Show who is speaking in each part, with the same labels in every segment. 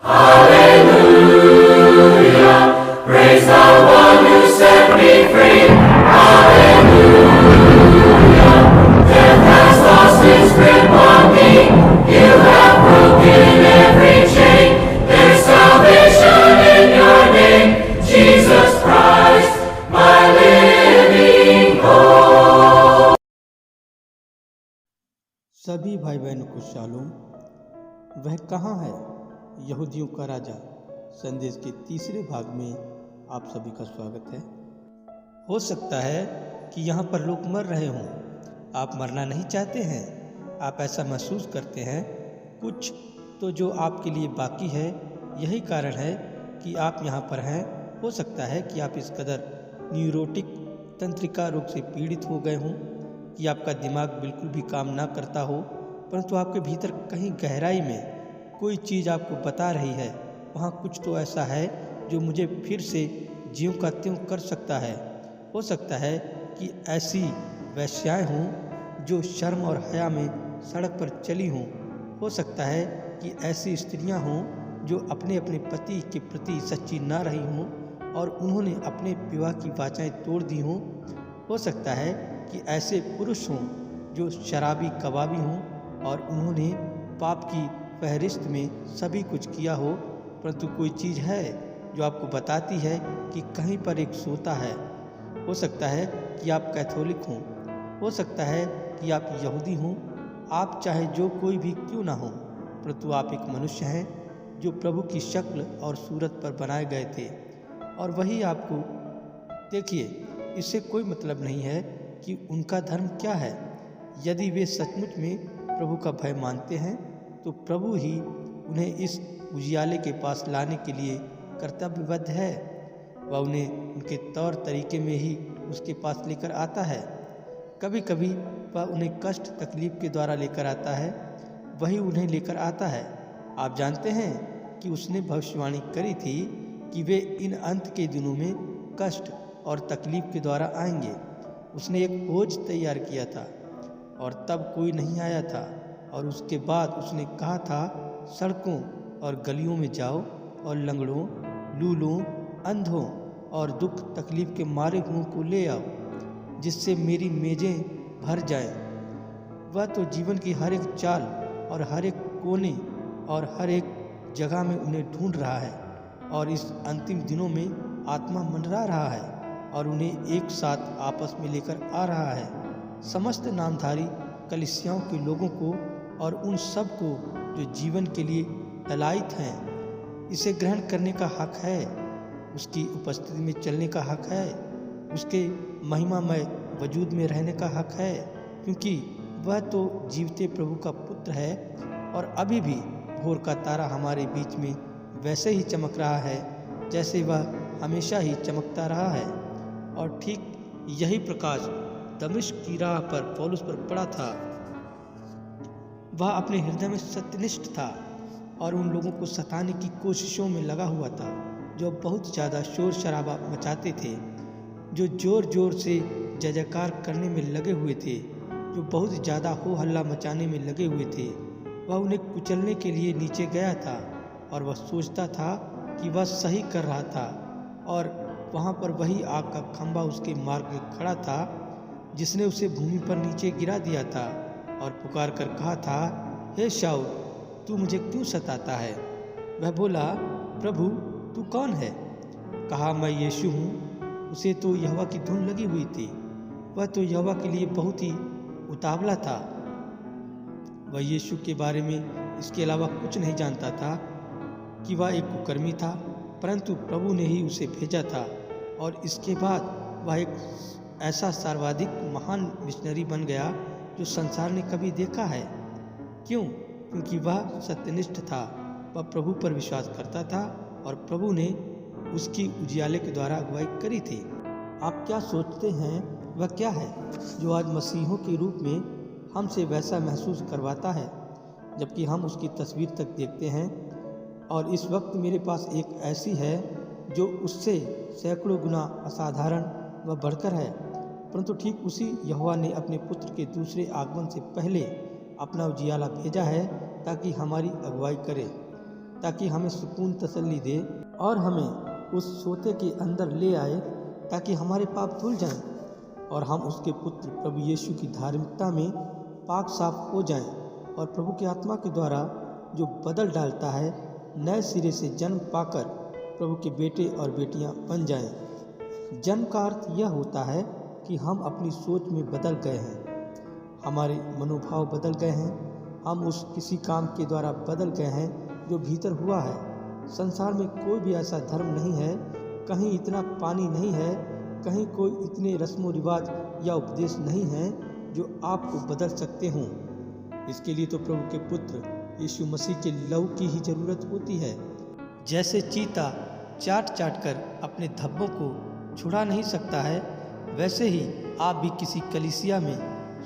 Speaker 1: Praise the one who set me free. Death has lost its grip on me. You have broken every chain. There's salvation in your name, Jesus Christ, my living hope.
Speaker 2: सभी भाई बहनों को shalom. वह कहाँ है, यहूदियों का राजा संदेश के तीसरे भाग में आप सभी का स्वागत है। हो सकता है कि यहाँ पर लोग मर रहे हों, आप मरना नहीं चाहते हैं, आप ऐसा महसूस करते हैं कुछ तो जो आपके लिए बाकी है, यही कारण है कि आप यहाँ पर हैं। हो सकता है कि आप इस कदर न्यूरोटिक तंत्रिका रोग से पीड़ित हो गए हों कि आपका दिमाग बिल्कुल भी काम ना करता हो, परंतु आपके भीतर कहीं गहराई में कोई चीज़ आपको बता रही है, वहाँ कुछ तो ऐसा है जो मुझे फिर से ज्यों का त्यों कर सकता है। हो सकता है कि ऐसी वेश्याएं हों जो शर्म और हया में सड़क पर चली हों। हो सकता है कि ऐसी स्त्रियां हों जो अपने अपने पति के प्रति सच्ची ना रही हों और उन्होंने अपने विवाह की वाचाएं तोड़ दी हों। हो सकता है कि ऐसे पुरुष हों जो शराबी कबाबी हों और उन्होंने पाप की फहरिस्त में सभी कुछ किया हो, परंतु कोई चीज़ है जो आपको बताती है कि कहीं पर एक सोता है। हो सकता है कि आप कैथोलिक हों, हो सकता है कि आप यहूदी हों, आप चाहे जो कोई भी क्यों ना हो, परंतु आप एक मनुष्य हैं जो प्रभु की शक्ल और सूरत पर बनाए गए थे और वही आपको देखिए। इससे कोई मतलब नहीं है कि उनका धर्म क्या है। यदि वे सचमुच में प्रभु का भय मानते हैं तो प्रभु ही उन्हें इस उजियाले के पास लाने के लिए कर्तव्यबद्ध है। वह उन्हें उनके तौर तरीके में ही उसके पास लेकर आता है। कभी कभी वह उन्हें कष्ट तकलीफ के द्वारा लेकर आता है, वही उन्हें लेकर आता है। आप जानते हैं कि उसने भविष्यवाणी करी थी कि वे इन अंत के दिनों में कष्ट और तकलीफ के द्वारा आएंगे। उसने एक खोज तैयार किया था और तब कोई नहीं आया था, और उसके बाद उसने कहा था, सड़कों और गलियों में जाओ और लंगड़ों, लूलों, अंधों और दुख तकलीफ के मारे हुओं को ले आओ, जिससे मेरी मेजें भर जाएं। वह तो जीवन की हर एक चाल और हर एक कोने और हर एक जगह में उन्हें ढूंढ रहा है, और इस अंतिम दिनों में आत्मा मंडरा रहा है और उन्हें एक साथ आपस में लेकर आ रहा है। समस्त नामधारी कलीसियाओं के लोगों को और उन सब को जो जीवन के लिए ललायित हैं, इसे ग्रहण करने का हक है, उसकी उपस्थिति में चलने का हक है, उसके महिमामय वजूद में रहने का हक है, क्योंकि वह तो जीवते प्रभु का पुत्र है। और अभी भी भोर का तारा हमारे बीच में वैसे ही चमक रहा है जैसे वह हमेशा ही चमकता रहा है। और ठीक यही प्रकाश दमिश्क की राह पर पौलुस पर पड़ा था। वह अपने हृदय में सत्यनिष्ठ था और उन लोगों को सताने की कोशिशों में लगा हुआ था जो बहुत ज़्यादा शोर शराबा मचाते थे, जो ज़ोर ज़ोर से जय जयकार करने में लगे हुए थे, जो बहुत ज़्यादा हो हल्ला मचाने में लगे हुए थे। वह उन्हें कुचलने के लिए नीचे गया था और वह सोचता था कि वह सही कर रहा था, और वहाँ पर वही आग का खंभा उसके मार्ग में खड़ा था जिसने उसे भूमि पर नीचे गिरा दिया था और पुकार कर कहा था, हे शाऊल, तू मुझे क्यों सताता है? वह बोला, प्रभु तू कौन है? कहा, मैं यीशु हूँ। उसे तो यहोवा की धुन लगी हुई थी। वह तो यहोवा के लिए बहुत ही उतावला था। वह यीशु के बारे में इसके अलावा कुछ नहीं जानता था कि वह एक कुकर्मी था, परंतु प्रभु ने ही उसे भेजा था। और इसके बाद वह एक ऐसा सर्वाधिक महान मिशनरी बन गया जो संसार ने कभी देखा है। क्यों? क्योंकि वह सत्यनिष्ठ था, वह प्रभु पर विश्वास करता था और प्रभु ने उसकी उजियाले के द्वारा अगुवाई करी थी। आप क्या सोचते हैं वह क्या है जो आज मसीहों के रूप में हमसे वैसा महसूस करवाता है, जबकि हम उसकी तस्वीर तक देखते हैं? और इस वक्त मेरे पास एक ऐसी है जो उससे सैकड़ों गुना असाधारण व बढ़कर है, परंतु ठीक उसी यहोवा ने अपने पुत्र के दूसरे आगमन से पहले अपना उजियाला भेजा है ताकि हमारी अगुवाई करे। ताकि हमें सुकून तसल्ली दे और हमें उस सोते के अंदर ले आए ताकि हमारे पाप धुल जाएं और हम उसके पुत्र प्रभु यीशु की धार्मिकता में पाक साफ हो जाएं और प्रभु की आत्मा के द्वारा जो बदल डालता है नए सिरे से जन्म पाकर प्रभु के बेटे और बेटियां बन जाएं। जन्म का अर्थ यह होता है कि हम अपनी सोच में बदल गए हैं, हमारे मनोभाव बदल गए हैं, हम उस किसी काम के द्वारा बदल गए हैं जो भीतर हुआ है। संसार में कोई भी ऐसा धर्म नहीं है, कहीं इतना पानी नहीं है, कहीं कोई इतने रस्म रिवाज या उपदेश नहीं है जो आपको बदल सकते हों। इसके लिए तो प्रभु के पुत्र यीशु मसीह के लहू की ही जरूरत होती है। जैसे चीता चाट चाट कर अपने धब्बों को छुड़ा नहीं सकता है, वैसे ही आप भी किसी कलीसिया में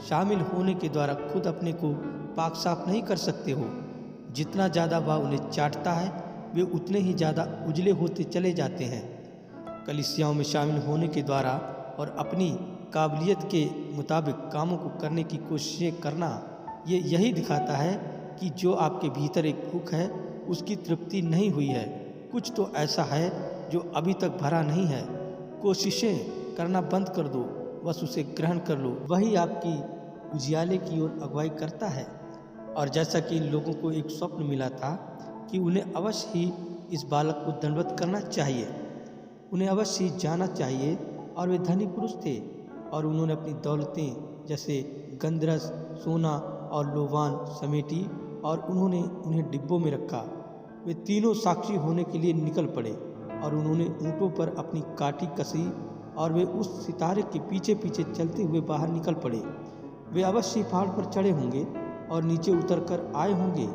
Speaker 2: शामिल होने के द्वारा खुद अपने को पाक साफ नहीं कर सकते हो। जितना ज़्यादा वह उन्हें चाटता है वे उतने ही ज़्यादा उजले होते चले जाते हैं। कलीसियाओं में शामिल होने के द्वारा और अपनी काबिलियत के मुताबिक कामों को करने की कोशिशें करना ये यही दिखाता है कि जो आपके भीतर एक भूख है उसकी तृप्ति नहीं हुई है। कुछ तो ऐसा है जो अभी तक भरा नहीं है। कोशिशें करना बंद कर दो, बस उसे ग्रहण कर लो, वही आपकी उजियाले की ओर अगुवाई करता है। और जैसा कि इन लोगों को एक स्वप्न मिला था कि उन्हें अवश्य ही इस बालक को दंडवत करना चाहिए, उन्हें अवश्य ही जाना चाहिए, और वे धनी पुरुष थे और उन्होंने अपनी दौलतें जैसे गंधरस, सोना और लोवान समेटी और उन्होंने उन्हें डिब्बों में रखा। वे तीनों साक्षी होने के लिए निकल पड़े और उन्होंने ऊँटों पर अपनी काठी कसी और वे उस सितारे के पीछे पीछे चलते हुए बाहर निकल पड़े। वे अवश्य पहाड़ पर चढ़े होंगे और नीचे उतर कर आए होंगे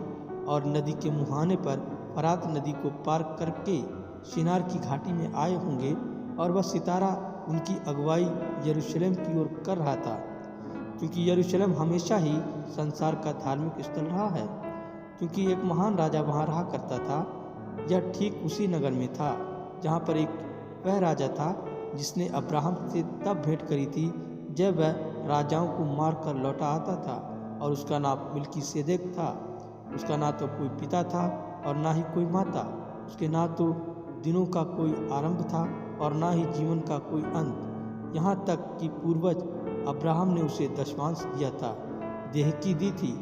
Speaker 2: और नदी के मुहाने पर फरात नदी को पार करके शिनार की घाटी में आए होंगे और वह सितारा उनकी अगुवाई यरूशलेम की ओर कर रहा था, क्योंकि यरूशलेम हमेशा ही संसार का धार्मिक स्थल रहा है। क्योंकि एक महान राजा वहाँ रहा करता था। यह ठीक उसी नगर में था जहाँ पर एक वह राजा था जिसने अब्राहम से तब भेंट करी थी जब वह राजाओं को मार कर लौटा आता था, और उसका नाम मिल्कीसेदेक था। उसका ना तो कोई पिता था और ना ही कोई माता, उसके ना तो दिनों का कोई आरंभ था और ना ही जीवन का कोई अंत, यहाँ तक कि पूर्वज अब्राहम ने उसे दशमांश दिया था, देह की दी थी।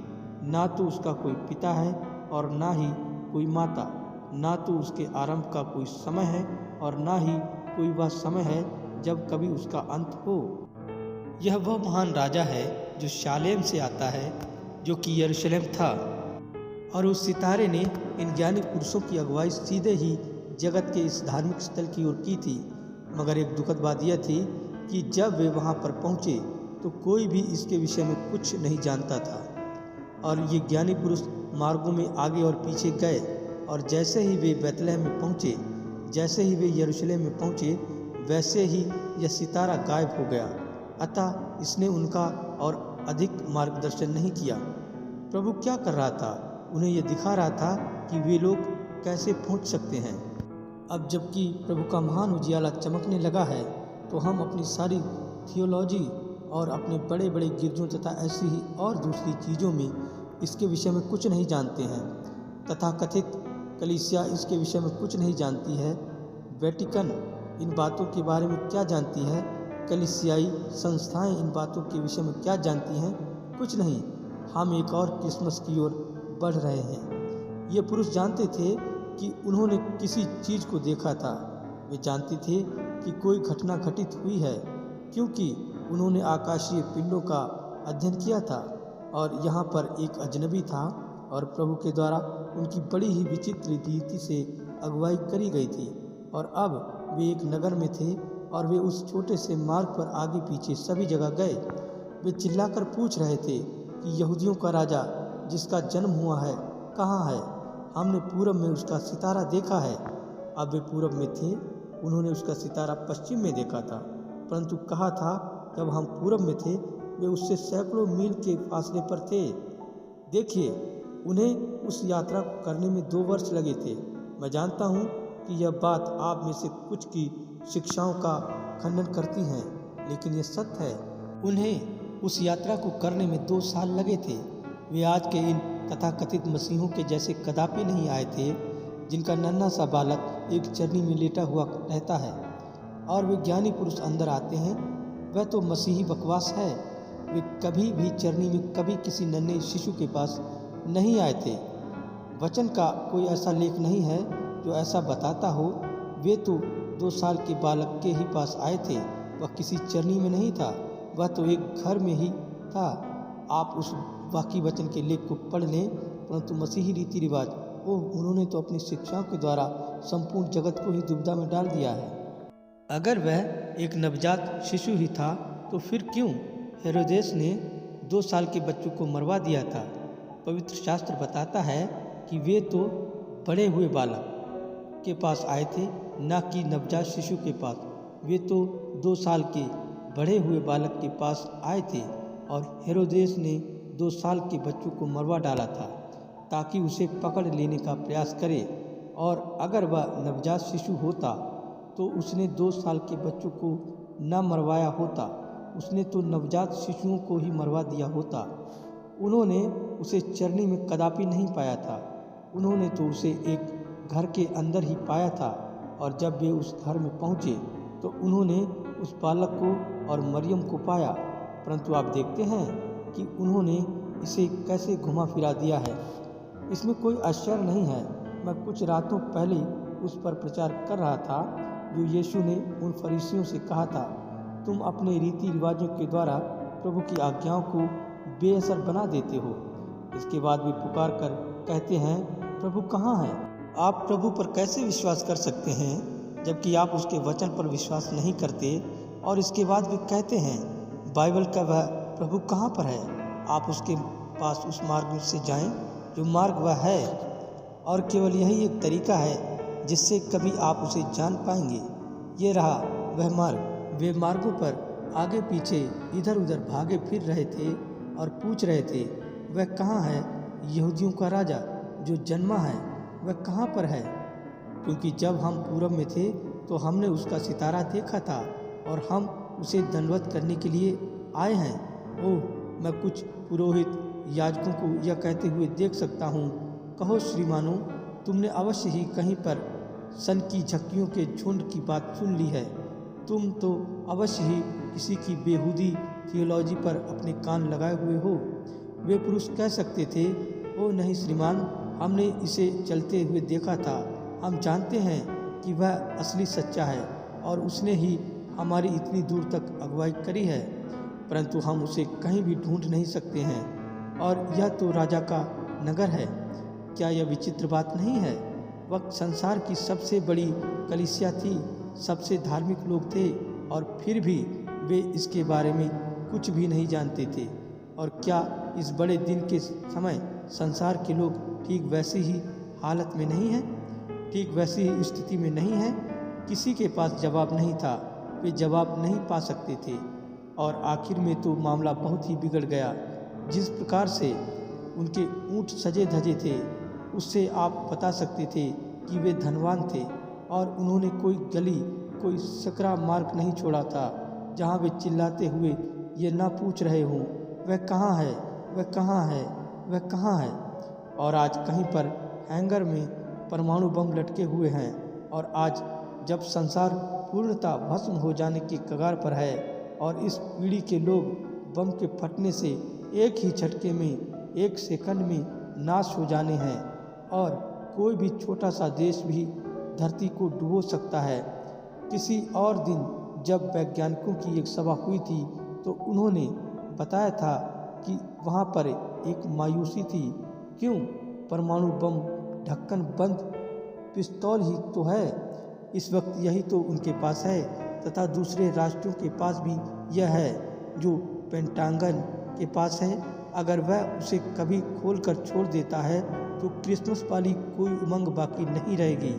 Speaker 2: ना तो उसका कोई पिता है और ना ही कोई माता, ना तो उसके आरंभ का कोई समय है और ना ही कोई वह समय है जब कभी उसका अंत हो। यह वह महान राजा है जो शालेम से आता है, जो कि यरूशलेम था, और उस सितारे ने इन ज्ञानी पुरुषों की अगुवाई सीधे ही जगत के इस धार्मिक स्थल की ओर की थी। मगर एक दुखद बात यह थी कि जब वे वहाँ पर पहुँचे तो कोई भी इसके विषय में कुछ नहीं जानता था, और ये ज्ञानी पुरुष मार्गों में आगे और पीछे गए, और जैसे ही वे बैतलहम में पहुँचे, जैसे ही वे यरूशलेम में पहुँचे, वैसे ही यह सितारा गायब हो गया। अतः इसने उनका और अधिक मार्गदर्शन नहीं किया। प्रभु क्या कर रहा था? उन्हें यह दिखा रहा था कि वे लोग कैसे पहुँच सकते हैं। अब जबकि प्रभु का महान उजियाला चमकने लगा है तो हम अपनी सारी थियोलॉजी और अपने बड़े बड़े गिरजों तथा ऐसी ही और दूसरी चीज़ों में इसके विषय में कुछ नहीं जानते हैं। तथाकथित कलीसिया इसके विषय में कुछ नहीं जानती है। वेटिकन इन बातों के बारे में क्या जानती है? कलीसियाई संस्थाएं इन बातों के विषय में क्या जानती हैं? कुछ नहीं। हम एक और क्रिसमस की ओर बढ़ रहे हैं। ये पुरुष जानते थे कि उन्होंने किसी चीज़ को देखा था। वे जानते थे कि कोई घटना घटित हुई है, क्योंकि उन्होंने आकाशीय पिंडों का अध्ययन किया था, और यहाँ पर एक अजनबी था और प्रभु के द्वारा उनकी बड़ी ही विचित्र रीति से अगुवाई करी गई थी। और अब वे एक नगर में थे और वे उस छोटे से मार्ग पर आगे पीछे सभी जगह गए। वे चिल्लाकर पूछ रहे थे कि यहूदियों का राजा जिसका जन्म हुआ है कहाँ है? हमने पूरब में उसका सितारा देखा है। अब वे पूरब में थे, उन्होंने उसका सितारा पश्चिम में देखा था, परंतु कहा था जब हम पूरब में थे वे उससे सैकड़ों मील के फासले पर थे। देखिए, उन्हें उस यात्रा को करने में 2 वर्ष लगे थे। मैं जानता हूँ कि यह बात आप में से कुछ की शिक्षाओं का खंडन करती हैं, लेकिन यह सत्य है। उन्हें उस यात्रा को करने में 2 साल लगे थे। वे आज के इन तथाकथित मसीहों के जैसे कदापि नहीं आए थे जिनका नन्हा सा बालक एक चरनी में लेटा हुआ रहता है और वे ज्ञानी पुरुष अंदर आते हैं, वह तो मसीही बकवास है। वे कभी भी चरनी में कभी किसी नन्हे शिशु के पास नहीं आए थे। वचन का कोई ऐसा लेख नहीं है जो ऐसा बताता हो। वे तो 2 साल के बालक के ही पास आए थे। वह किसी चरनी में नहीं था, वह तो एक घर में ही था। आप उस वाकई वचन के लेख को पढ़ लें। परंतु मसीही रीति रिवाज, उन्होंने तो अपनी शिक्षाओं के द्वारा संपूर्ण जगत को ही दुविधा में डाल दिया है। अगर वह एक नवजात शिशु ही था तो फिर क्यों हेरोदेस ने 2 साल के बच्चों को मरवा दिया था? पवित्र शास्त्र बताता है कि वे तो बड़े हुए बालक के पास आए थे, न कि नवजात शिशु के पास। वे तो 2 साल के बड़े हुए बालक के पास आए थे और हेरोदेस ने 2 साल के बच्चों को मरवा डाला था ताकि उसे पकड़ लेने का प्रयास करे। और अगर वह नवजात शिशु होता तो उसने 2 साल के बच्चों को न मरवाया होता, उसने तो नवजात शिशुओं को ही मरवा दिया होता। उन्होंने उसे चरनी में कदापि नहीं पाया था, उन्होंने तो उसे एक घर के अंदर ही पाया था। और जब वे उस घर में पहुँचे तो उन्होंने उस बालक को और मरियम को पाया। परंतु आप देखते हैं कि उन्होंने इसे कैसे घुमा फिरा दिया है। इसमें कोई आश्चर्य नहीं है। मैं कुछ रातों पहले उस पर प्रचार कर रहा था जो यीशु ने उन फरीसियों से कहा था, तुम अपने रीति रिवाजों के द्वारा प्रभु की आज्ञाओं को बेअसर बना देते हो। इसके बाद वे पुकार कर कहते हैं, प्रभु कहाँ है? आप प्रभु पर कैसे विश्वास कर सकते हैं जबकि आप उसके वचन पर विश्वास नहीं करते? और इसके बाद वे कहते हैं, बाइबल का वह प्रभु कहाँ पर है? आप उसके पास उस मार्ग से जाएं जो मार्ग वह है, और केवल यही एक तरीका है जिससे कभी आप उसे जान पाएंगे। ये रहा वह मार्ग। वे मार्गों पर आगे पीछे इधर उधर भागे फिर रहे थे और पूछ रहे थे, वह कहाँ है? यहूदियों का राजा जो जन्मा है वह कहाँ पर है? क्योंकि जब हम पूरब में थे तो हमने उसका सितारा देखा था और हम उसे दंडवत करने के लिए आए हैं। ओह, मैं कुछ पुरोहित याजकों को यह कहते हुए देख सकता हूँ, कहो श्रीमानो, तुमने अवश्य ही कहीं पर सन की झक्कियों के झुंड की बात सुन ली है। तुम तो अवश्य ही किसी की बेहूदी थियोलॉजी पर अपने कान लगाए हुए हो। वे पुरुष कह सकते थे, ओ नहीं श्रीमान, हमने इसे चलते हुए देखा था। हम जानते हैं कि वह असली सच्चा है और उसने ही हमारी इतनी दूर तक अगुवाई करी है, परंतु हम उसे कहीं भी ढूंढ नहीं सकते हैं। और यह तो राजा का नगर है। क्या यह विचित्र बात नहीं है? वह संसार की सबसे बड़ी कलीसिया थी, सबसे धार्मिक लोग थे, और फिर भी वे इसके बारे में कुछ भी नहीं जानते थे। और क्या इस बड़े दिन के समय संसार के लोग ठीक वैसी ही हालत में नहीं हैं? ठीक वैसी ही स्थिति में नहीं हैं? किसी के पास जवाब नहीं था, वे जवाब नहीं पा सकते थे। और आखिर में तो मामला बहुत ही बिगड़ गया। जिस प्रकार से उनके ऊँट सजे धजे थे, उससे आप बता सकते थे कि वे धनवान थे। और उन्होंने कोई गली, कोई सकरा मार्ग नहीं छोड़ा था जहाँ वे चिल्लाते हुए ये ना पूछ रहे हों, वह कहाँ है, वह कहाँ है, वह कहाँ है। और आज कहीं पर हैंगर में परमाणु बम लटके हुए हैं। और आज जब संसार पूर्णतः भस्म हो जाने की कगार पर है और इस पीढ़ी के लोग बम के फटने से एक ही झटके में, एक सेकंड में नाश हो जाने हैं, और कोई भी छोटा सा देश भी धरती को डुबो सकता है। किसी और दिन जब वैज्ञानिकों की एक सभा हुई थी तो उन्होंने बताया था कि वहाँ पर एक मायूसी थी। क्यों? परमाणु बम ढक्कन बंद पिस्तौल ही तो है। इस वक्त यही तो उनके पास है, तथा दूसरे राष्ट्रों के पास भी यह है जो पेंटागन के पास है। अगर वह उसे कभी खोलकर छोड़ देता है तो क्रिसमस वाली कोई उमंग बाकी नहीं रहेगी।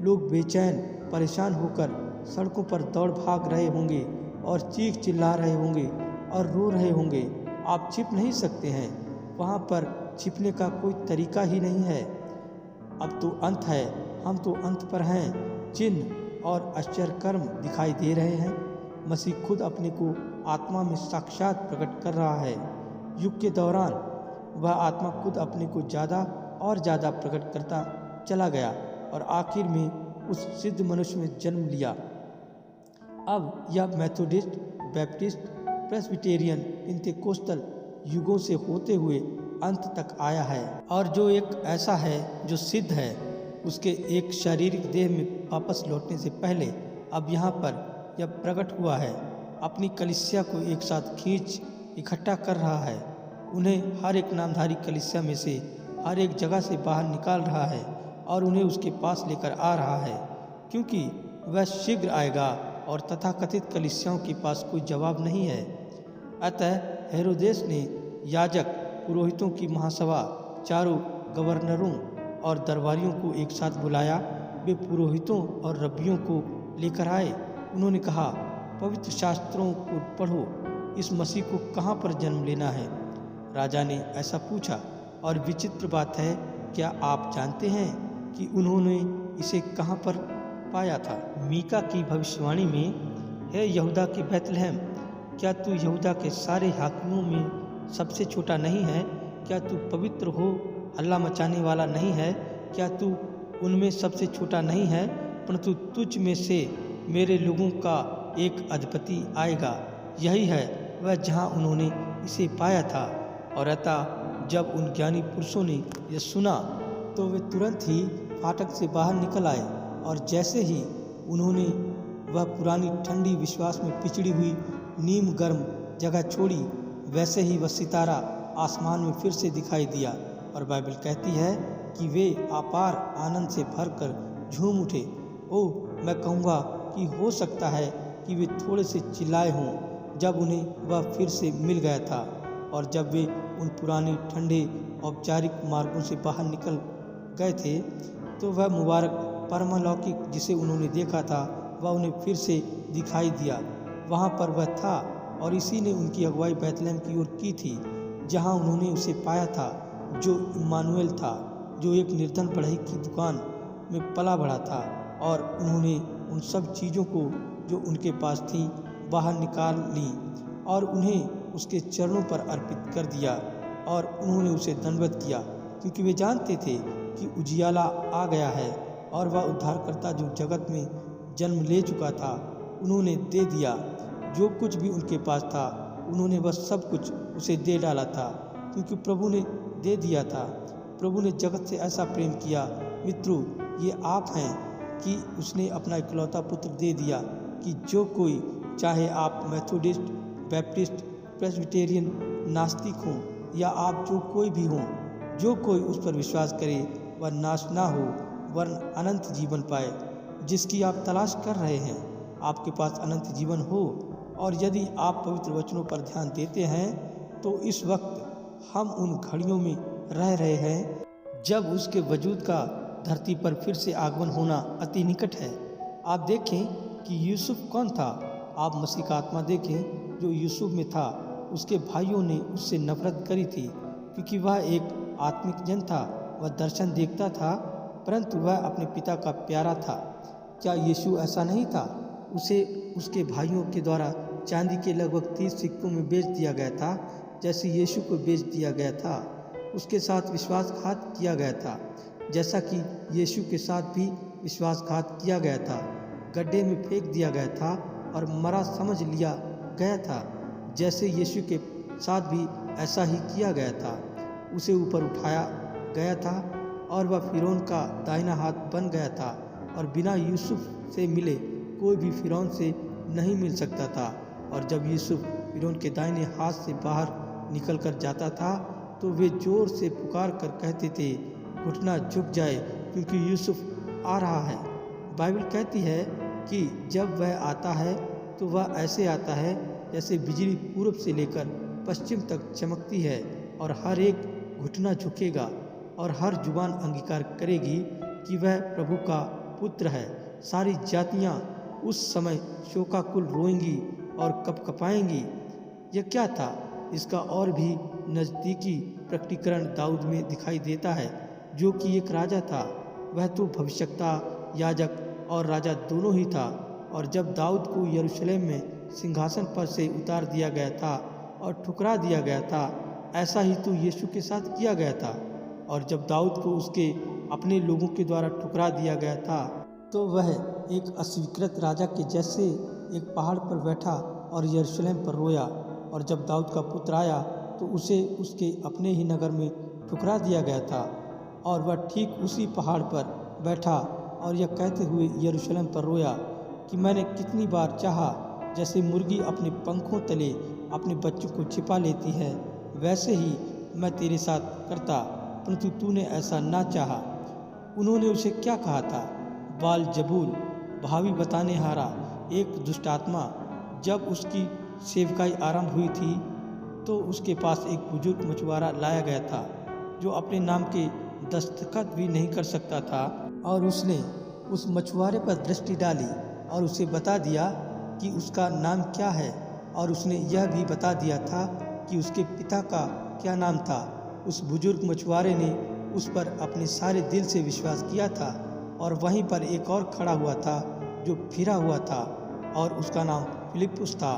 Speaker 2: लोग बेचैन, परेशान होकर सड़कों पर दौड़ भाग रहे होंगे और चीख चिल्ला रहे होंगे और रो रहे होंगे। आप छिप नहीं सकते हैं, वहाँ पर छिपने का कोई तरीका ही नहीं है। अब तो अंत है, हम तो अंत पर हैं। चिन्ह और आश्चर्य कर्म दिखाई दे रहे हैं। मसीह खुद अपने को आत्मा में साक्षात प्रकट कर रहा है। युग के दौरान वह आत्मा खुद अपने को ज़्यादा और ज़्यादा प्रकट करता चला गया। और आखिर में उस सिद्ध मनुष्य में जन्म लिया। अब यह मेथोडिस्ट, बैप्टिस्ट, प्रेस्बिटेरियन, पेंटेकोस्टल युगों से होते हुए अंत तक आया है और जो एक ऐसा है जो सिद्ध है उसके एक शारीरिक देह में वापस लौटने से पहले अब यहाँ पर यह प्रकट हुआ है, अपनी कलीसिया को एक साथ खींच इकट्ठा कर रहा है, उन्हें हर एक नामधारी कलीसिया में से हर एक जगह से बाहर निकाल रहा है और उन्हें उसके पास लेकर आ रहा है, क्योंकि वह शीघ्र आएगा और तथाकथित कलीसियाओं के पास कोई जवाब नहीं है। अतः हेरोदेस ने याजक, पुरोहितों की महासभा, चारों गवर्नरों और दरबारियों को एक साथ बुलाया। वे पुरोहितों और रब्बियों को लेकर आए। उन्होंने कहा, पवित्र शास्त्रों को पढ़ो, इस मसीह को कहाँ पर जन्म लेना है? राजा ने ऐसा पूछा और विचित्र बात है, क्या आप जानते हैं कि उन्होंने इसे कहाँ पर पाया था? मीका की भविष्यवाणी में, हे यहूदा के बैतलहम, क्या तू यहूदा के सारे हाकिमों में सबसे छोटा नहीं है? क्या तू पवित्र हो, हल्ला मचाने वाला नहीं है? क्या तू उनमें सबसे छोटा नहीं है? परंतु तुझ में से मेरे लोगों का एक अधिपति आएगा, यही है वह जहाँ उन्होंने इसे पाया था। और अतः जब उन ज्ञानी पुरुषों ने यह सुना तो वे तुरंत ही फाटक से बाहर निकल आए और जैसे ही उन्होंने वह पुरानी ठंडी विश्वास में पिछड़ी हुई नीम गर्म जगह छोड़ी, वैसे ही वह सितारा आसमान में फिर से दिखाई दिया। और बाइबल कहती है कि वे अपार आनंद से भरकर झूम उठे। ओह, मैं कहूँगा कि हो सकता है कि वे थोड़े से चिल्लाए हों जब उन्हें वह फिर से मिल गया था और जब वे उन पुराने ठंडे औपचारिक मार्गों से बाहर निकल गए थे तो वह मुबारक परमलौकिक जिसे उन्होंने देखा था वह उन्हें फिर से दिखाई दिया। वहाँ पर वह था और इसी ने उनकी अगुवाई बैतलहम की ओर की थी, जहाँ उन्होंने उसे पाया था, जो इम्मानुएल था, जो एक निर्धन बढ़ई की दुकान में पला बढ़ा था। और उन्होंने उन सब चीज़ों को जो उनके पास थी बाहर निकाल ली और उन्हें उसके चरणों पर अर्पित कर दिया और उन्होंने उसे दंडवत किया, क्योंकि वे जानते थे कि उजियाला आ गया है और वह उद्धारकर्ता जो जगत में जन्म ले चुका था उन्होंने दे दिया। जो कुछ भी उनके पास था उन्होंने वह सब कुछ उसे दे डाला था, क्योंकि प्रभु ने दे दिया था। प्रभु ने जगत से ऐसा प्रेम किया, मित्रों, ये आप हैं कि उसने अपना इकलौता पुत्र दे दिया कि जो कोई, चाहे आप मेथोडिस्ट, बैप्टिस्ट, प्रेस्बिटेरियन, नास्तिक हों या आप जो कोई भी हों, जो कोई उस पर विश्वास करे वह नाश ना हो वरन अनंत जीवन पाए। जिसकी आप तलाश कर रहे हैं, आपके पास अनंत जीवन हो। और यदि आप पवित्र वचनों पर ध्यान देते हैं तो इस वक्त हम उन घड़ियों में रह रहे हैं जब उसके वजूद का धरती पर फिर से आगमन होना अति निकट है। आप देखें कि यूसुफ कौन था। आप मसीह का आत्मा देखें जो यूसुफ में था। उसके भाइयों ने उससे नफरत करी थी क्योंकि वह एक आत्मिक जन था। वह दर्शन देखता था परंतु वह अपने पिता का प्यारा था। क्या यीशु ऐसा नहीं था? उसे उसके भाइयों के द्वारा चांदी के लगभग 30 सिक्कों में बेच दिया गया था, जैसे यीशु को बेच दिया गया था। उसके साथ विश्वासघात किया गया था, जैसा कि यीशु के साथ भी विश्वासघात किया गया था। गड्ढे में फेंक दिया गया था और मरा समझ लिया गया था, जैसे यीशु के साथ भी ऐसा ही किया गया था। उसे ऊपर उठाया गया था और वह फिरौन का दाहिना हाथ बन गया था और बिना यूसुफ से मिले कोई भी फिरौन से नहीं मिल सकता था। और जब यूसुफ फिरौन के दाहिने हाथ से बाहर निकल कर जाता था तो वे जोर से पुकार कर कहते थे, घुटना झुक जाए क्योंकि यूसुफ आ रहा है। बाइबल कहती है कि जब वह आता है तो वह ऐसे आता है जैसे बिजली पूरब से लेकर पश्चिम तक चमकती है और हर एक घुटना झुकेगा और हर जुबान अंगीकार करेगी कि वह प्रभु का पुत्र है। सारी जातियां उस समय शोकाकुल रोएंगी और कपकपाएंगी। यह क्या था? इसका और भी नज़दीकी प्रकटीकरण दाऊद में दिखाई देता है, जो कि एक राजा था। वह तो भविष्यद्वक्ता, याजक और राजा दोनों ही था। और जब दाऊद को यरूशलेम में सिंहासन पर से उतार दिया गया था और ठुकरा दिया गया था, ऐसा ही तो यीशु के साथ किया गया था। और जब दाऊद को उसके अपने लोगों के द्वारा ठुकरा दिया गया था, तो वह एक अस्वीकृत राजा के जैसे एक पहाड़ पर बैठा और यरूशलेम पर रोया। और जब दाऊद का पुत्र आया तो उसे उसके अपने ही नगर में ठुकरा दिया गया था, और वह ठीक उसी पहाड़ पर बैठा और यह कहते हुए यरूशलेम पर रोया कि मैंने कितनी बार चाहा, जैसे मुर्गी अपने पंखों तले अपने बच्चों को छिपा लेती है, वैसे ही मैं तेरे साथ करता, परंतु तूने ऐसा ना चाहा। उन्होंने उसे क्या कहा था? बाल जबूल, भावी बताने हारा, एक दुष्ट आत्मा। जब उसकी सेवकाई आरंभ हुई थी तो उसके पास एक बुजुर्ग मछुआरा लाया गया था जो अपने नाम के दस्तखत भी नहीं कर सकता था, और उसने उस मछुआरे पर दृष्टि डाली और उसे बता दिया कि उसका नाम क्या है, और उसने यह भी बता दिया था कि उसके पिता का क्या नाम था। उस बुजुर्ग मछुआरे ने उस पर अपने सारे दिल से विश्वास किया था, और वहीं पर एक और खड़ा हुआ था जो फिरा हुआ था, और उसका नाम फिलिप्पुस था,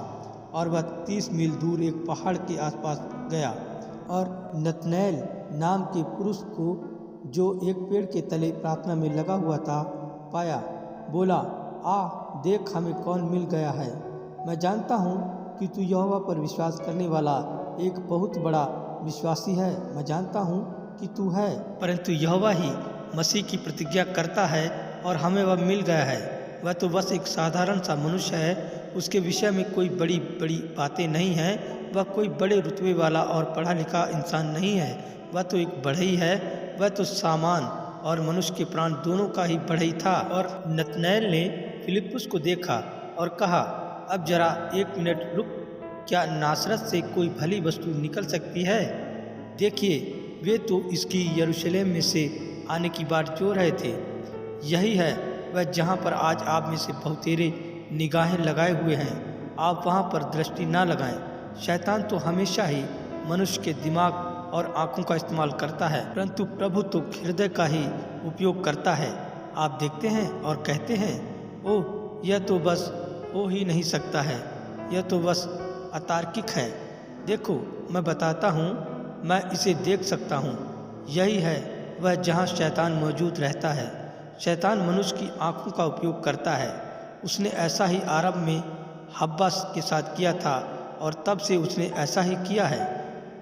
Speaker 2: और वह 30 मील दूर एक पहाड़ के आसपास गया और नतनएल नाम के पुरुष को, जो एक पेड़ के तले प्रार्थना में लगा हुआ था, पाया। बोला, आ देख, हमें कौन मिल गया है। मैं जानता हूँ कि तू यहोवा पर विश्वास करने वाला एक बहुत बड़ा विश्वासी है। मैं जानता हूँ कि तू है, परंतु यहोवा ही मसीह की प्रतिज्ञा करता है और हमें वह मिल गया है। वह तो बस एक साधारण सा मनुष्य है, उसके विषय में कोई बड़ी बड़ी बातें नहीं हैं। वह कोई बड़े रुतबे वाला और पढ़ा लिखा इंसान नहीं है, वह तो एक बढ़ई है। वह तो सामान और मनुष्य के प्राण दोनों का ही बढ़ई था। और नतनएल ने फिलिप्पुस को देखा और कहा, अब जरा 1 मिनट रुक, क्या नासरत से कोई भली वस्तु निकल सकती है? देखिए, वे तो इसकी यरूशलेम में से आने की बाट जो रहे थे। यही है वह जहाँ पर आज आप में से बहुतेरे निगाहें लगाए हुए हैं। आप वहाँ पर दृष्टि ना लगाएं। शैतान तो हमेशा ही मनुष्य के दिमाग और आँखों का इस्तेमाल करता है, परंतु प्रभु तो हृदय का ही उपयोग करता है। आप देखते हैं और कहते हैं, ओह, यह तो बस हो ही नहीं सकता है, यह तो बस अतार्किक है। देखो, मैं बताता हूँ, मैं इसे देख सकता हूँ। यही है वह जहाँ शैतान मौजूद रहता है। शैतान मनुष्य की आँखों का उपयोग करता है। उसने ऐसा ही आरंभ में हव्वा के साथ किया था, और तब से उसने ऐसा ही किया है।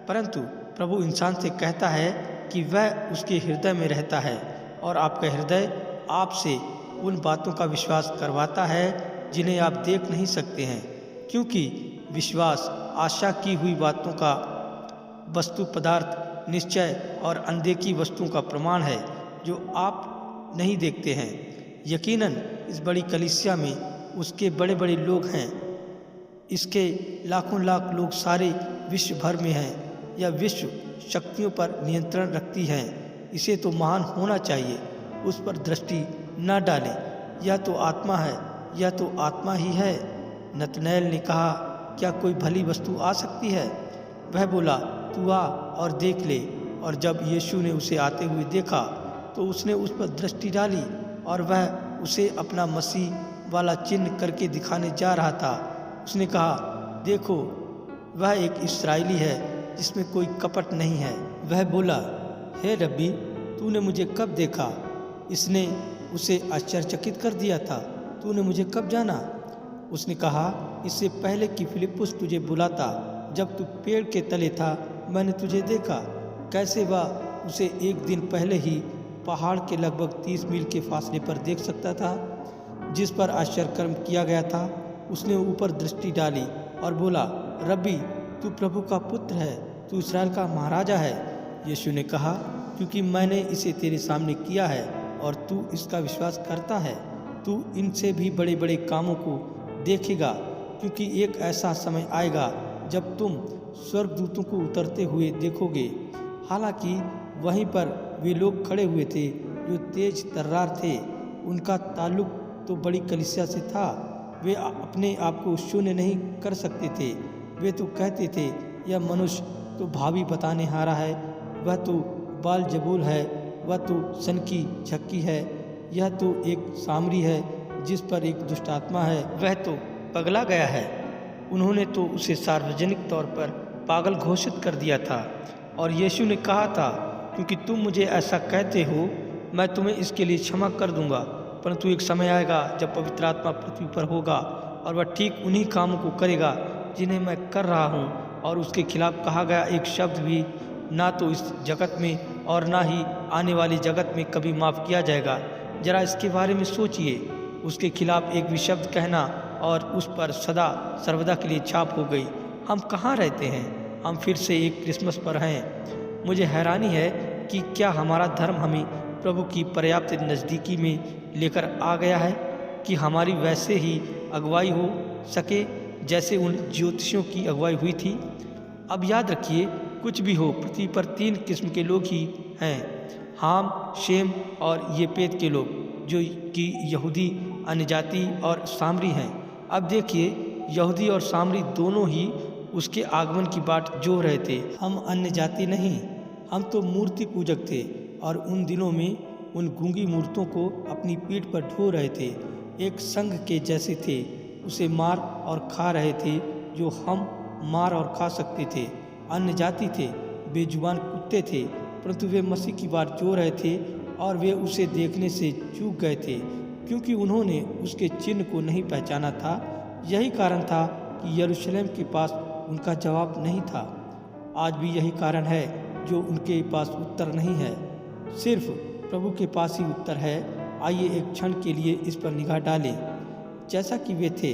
Speaker 2: परंतु प्रभु इंसान से कहता है कि वह उसके हृदय में रहता है, और आपका हृदय आपसे उन बातों का विश्वास करवाता है जिन्हें आप देख नहीं सकते हैं, क्योंकि विश्वास आशा की हुई बातों का वस्तु पदार्थ निश्चय और अनदेखी वस्तुओं का प्रमाण है जो आप नहीं देखते हैं। यकीनन इस बड़ी कलीसिया में उसके बड़े बड़े लोग हैं। इसके लाखों लाख लोग सारे विश्व भर में हैं। यह विश्व शक्तियों पर नियंत्रण रखती हैं। इसे तो महान होना चाहिए। उस पर दृष्टि न डालें। यह तो आत्मा है, यह तो आत्मा ही है। नतनएल ने कहा, क्या कोई भली वस्तु आ सकती है? वह बोला, तू आ और देख ले। और जब यीशु ने उसे आते हुए देखा तो उसने उस पर दृष्टि डाली, और वह उसे अपना मसीह वाला चिन्ह करके दिखाने जा रहा था। उसने कहा, देखो, वह एक इस्राएली है जिसमें कोई कपट नहीं है। वह बोला, हे रब्बी, तूने मुझे कब देखा? इसने उसे आश्चर्यचकित कर दिया था। तूने मुझे कब जाना? उसने कहा, इससे पहले कि फिलिप्पुस तुझे बुलाता, जब तू पेड़ के तले था, मैंने तुझे देखा। कैसे वह उसे एक दिन पहले ही पहाड़ के लगभग 30 मील के फासले पर देख सकता था जिस पर आश्चर्यकर्म किया गया था। उसने ऊपर दृष्टि डाली और बोला, रब्बी, तू प्रभु का पुत्र है, तू इस्राएल का महाराजा है। यीशु ने कहा, क्योंकि मैंने इसे तेरे सामने किया है और तू इसका विश्वास करता है, तू इनसे भी बड़े बड़े कामों को देखेगा। क्योंकि एक ऐसा समय आएगा जब तुम स्वर्गदूतों को उतरते हुए देखोगे। हालांकि वहीं पर वे लोग खड़े हुए थे जो तेज तर्रार थे। उनका ताल्लुक तो बड़ी कलीसिया से था। वे अपने आप को शून्य नहीं कर सकते थे। वे तो कहते थे, यह मनुष्य तो भावी बताने हारा है, वह तो बाल जबूल है, वह तो सनकी झक्की है, यह तो एक सामरी है जिस पर एक दुष्ट आत्मा है, वह तो पगला गया है। उन्होंने तो उसे सार्वजनिक तौर पर पागल घोषित कर दिया था। और यीशु ने कहा था, क्योंकि तुम मुझे ऐसा कहते हो, मैं तुम्हें इसके लिए क्षमा कर दूंगा, परंतु एक समय आएगा जब पवित्र आत्मा पृथ्वी पर होगा और वह ठीक उन्हीं कामों को करेगा जिन्हें मैं कर रहा हूँ, और उसके खिलाफ कहा गया एक शब्द भी ना तो इस जगत में और ना ही आने वाली जगत में कभी माफ़ किया जाएगा। जरा इसके बारे में सोचिए, उसके खिलाफ एक भी शब्द कहना और उस पर सदा सर्वदा के लिए छाप हो गई। हम कहाँ रहते हैं? हम फिर से एक क्रिसमस पर हैं। मुझे हैरानी है कि क्या हमारा धर्म हमें प्रभु की पर्याप्त नज़दीकी में लेकर आ गया है कि हमारी वैसे ही अगुवाई हो सके जैसे उन ज्योतिषियों की अगुवाई हुई थी। अब याद रखिए, कुछ भी हो, पृथ्वी पर 3 किस्म के लोग ही हैं, हाम, शेम और येपेत के लोग, जो कि यहूदी, अन्यजाति और सामरी हैं। अब देखिए, यहूदी और सामरी दोनों ही उसके आगमन की बाट जो रहे थे। हम अन्य जाति नहीं, हम तो मूर्ति पूजक थे और उन दिनों में उन गूंगी मूर्तों को अपनी पीठ पर ढो रहे थे। एक संघ के जैसे थे, उसे मार और खा रहे थे जो हम मार और खा सकते थे। अन्य जाति थे, बेजुबान कुत्ते थे, परंतु वे मसीह की बाट जो रहे थे और वे उसे देखने से चूक गए थे क्योंकि उन्होंने उसके चिन्ह को नहीं पहचाना था। यही कारण था कि यरूशलेम के पास उनका जवाब नहीं था। आज भी यही कारण है जो उनके पास उत्तर नहीं है, सिर्फ प्रभु के पास ही उत्तर है। आइए एक क्षण के लिए इस पर निगाह डालें। जैसा कि वे थे,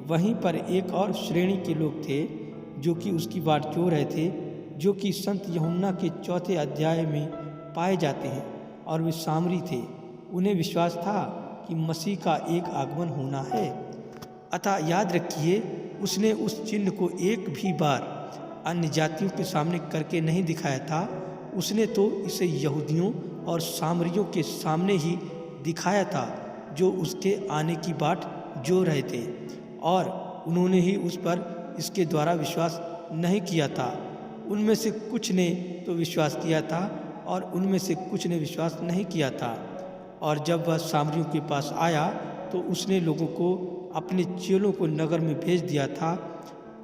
Speaker 2: वहीं पर एक और श्रेणी के लोग थे जो कि उसकी बाट जो रहे थे, जो कि संत यूहन्ना के 4 अध्याय में पाए जाते हैं, और वे सामरी थे। उन्हें विश्वास था कि मसीह का एक आगमन होना है। अतः याद रखिए, उसने उस चिन्ह को एक भी बार अन्य जातियों के सामने करके नहीं दिखाया था। उसने तो इसे यहूदियों और सामरियों के सामने ही दिखाया था जो उसके आने की बाट जो रहे थे, और उन्होंने ही उस पर इसके द्वारा विश्वास नहीं किया था। उनमें से कुछ ने तो विश्वास किया था और उनमें से कुछ ने विश्वास नहीं किया था। और जब वह सामरियों के पास आया तो उसने लोगों को, अपने चेलों को नगर में भेज दिया था।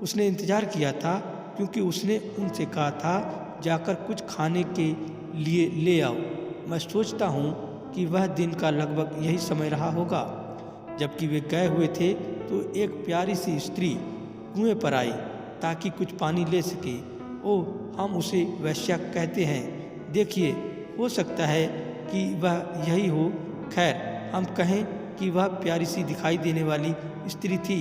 Speaker 2: उसने इंतज़ार किया था क्योंकि उसने उनसे कहा था, जाकर कुछ खाने के लिए ले आओ। मैं सोचता हूँ कि वह दिन का लगभग यही समय रहा होगा। जबकि वे गए हुए थे तो एक प्यारी सी स्त्री कुएं पर आई ताकि कुछ पानी ले सके। ओह, हम उसे वेश्या कहते हैं। देखिए, हो सकता है कि वह यही हो। खैर, हम कहें कि वह प्यारी सी दिखाई देने वाली स्त्री थी।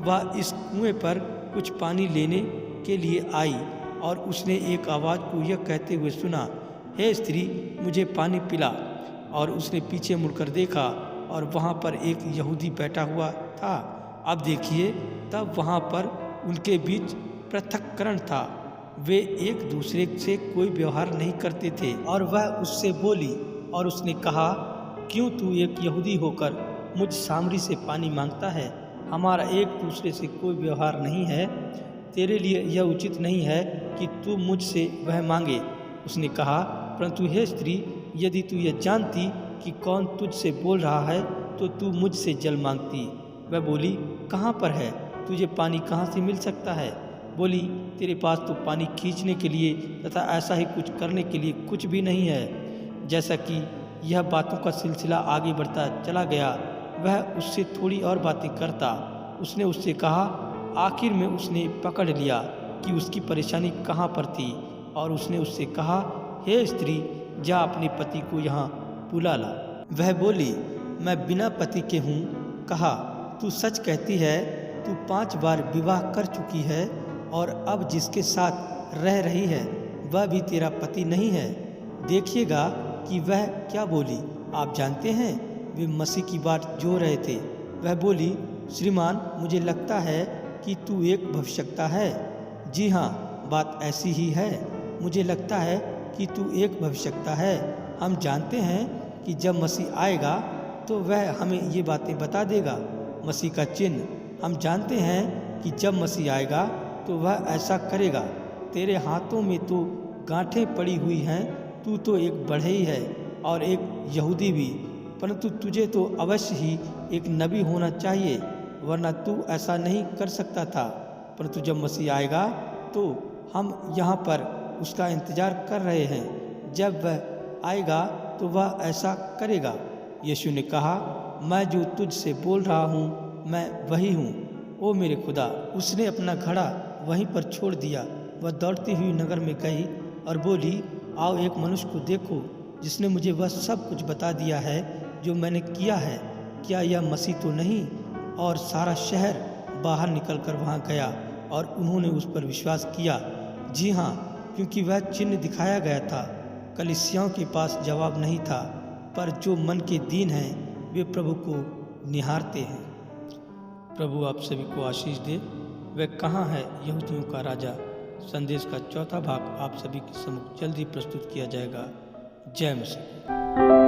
Speaker 2: वह इस कुएं पर कुछ पानी लेने के लिए आई और उसने एक आवाज़ को यह कहते हुए सुना, हे स्त्री, मुझे पानी पिला। और उसने पीछे मुड़कर देखा और वहाँ पर एक यहूदी बैठा हुआ था। अब देखिए, तब वहाँ पर उनके बीच पृथक्करण था। वे एक दूसरे से कोई व्यवहार नहीं करते थे। और वह उससे बोली और उसने कहा, क्यों तू एक यहूदी होकर मुझ सामरी से पानी मांगता है? हमारा एक दूसरे से कोई व्यवहार नहीं है। तेरे लिए यह उचित नहीं है कि तू मुझसे वह मांगे। उसने कहा, परंतु हे स्त्री, यदि तू यह जानती कि कौन तुझसे बोल रहा है तो तू मुझसे जल मांगती। वह बोली, कहाँ पर है? तुझे पानी कहाँ से मिल सकता है? बोली, तेरे पास तो पानी खींचने के लिए तथा ऐसा ही कुछ करने के लिए कुछ भी नहीं है। जैसा कि यह बातों का सिलसिला आगे बढ़ता चला गया, वह उससे थोड़ी और बातें करता। उसने उससे कहा, आखिर में उसने पकड़ लिया कि उसकी परेशानी कहाँ पर थी, और उसने उससे कहा, हे स्त्री, जा अपने पति को यहाँ बुला ला। वह बोली, मैं बिना पति के हूँ। कहा, तू सच कहती है, तू 5 बार विवाह कर चुकी है और अब जिसके साथ रह रही है वह भी तेरा पति नहीं है। देखिएगा कि वह क्या बोली। आप जानते हैं, वे मसीह की बात जो रहे थे। वह बोली, श्रीमान, मुझे लगता है कि तू एक भविष्यद्वक्ता है। जी हाँ, बात ऐसी ही है। मुझे लगता है कि तू एक भविष्यद्वक्ता है। हम जानते हैं कि जब मसीह आएगा तो वह हमें ये बातें बता देगा। मसीह का चिन्ह हम जानते हैं कि जब मसीह आएगा तो वह ऐसा करेगा। तेरे हाथों में तो गांठें पड़ी हुई हैं। तू तो एक बढ़ई है और एक यहूदी भी, परंतु तुझे तो अवश्य ही एक नबी होना चाहिए, वरना तू ऐसा नहीं कर सकता था। परंतु जब मसीह आएगा तो हम यहाँ पर उसका इंतज़ार कर रहे हैं। जब वह आएगा तो वह ऐसा करेगा। यीशु ने कहा, मैं जो तुझ से बोल रहा हूँ मैं वही हूँ। ओ मेरे खुदा। उसने अपना घड़ा वहीं पर छोड़ दिया। वह दौड़ती हुई नगर में गई और बोली, आओ एक मनुष्य को देखो जिसने मुझे वह सब कुछ बता दिया है जो मैंने किया है। क्या यह मसीह तो नहीं? और सारा शहर बाहर निकलकर वहाँ गया और उन्होंने उस पर विश्वास किया। जी हाँ, क्योंकि वह चिन्ह दिखाया गया था। कलीसियाओं के पास जवाब नहीं था, पर जो मन के दीन हैं वे प्रभु को निहारते हैं। प्रभु आप सभी को आशीष दे। वह कहाँ है यहूदियों का राजा संदेश का चौथा भाग आप सभी के सम्मुख जल्दी प्रस्तुत किया जाएगा। जय मसीह।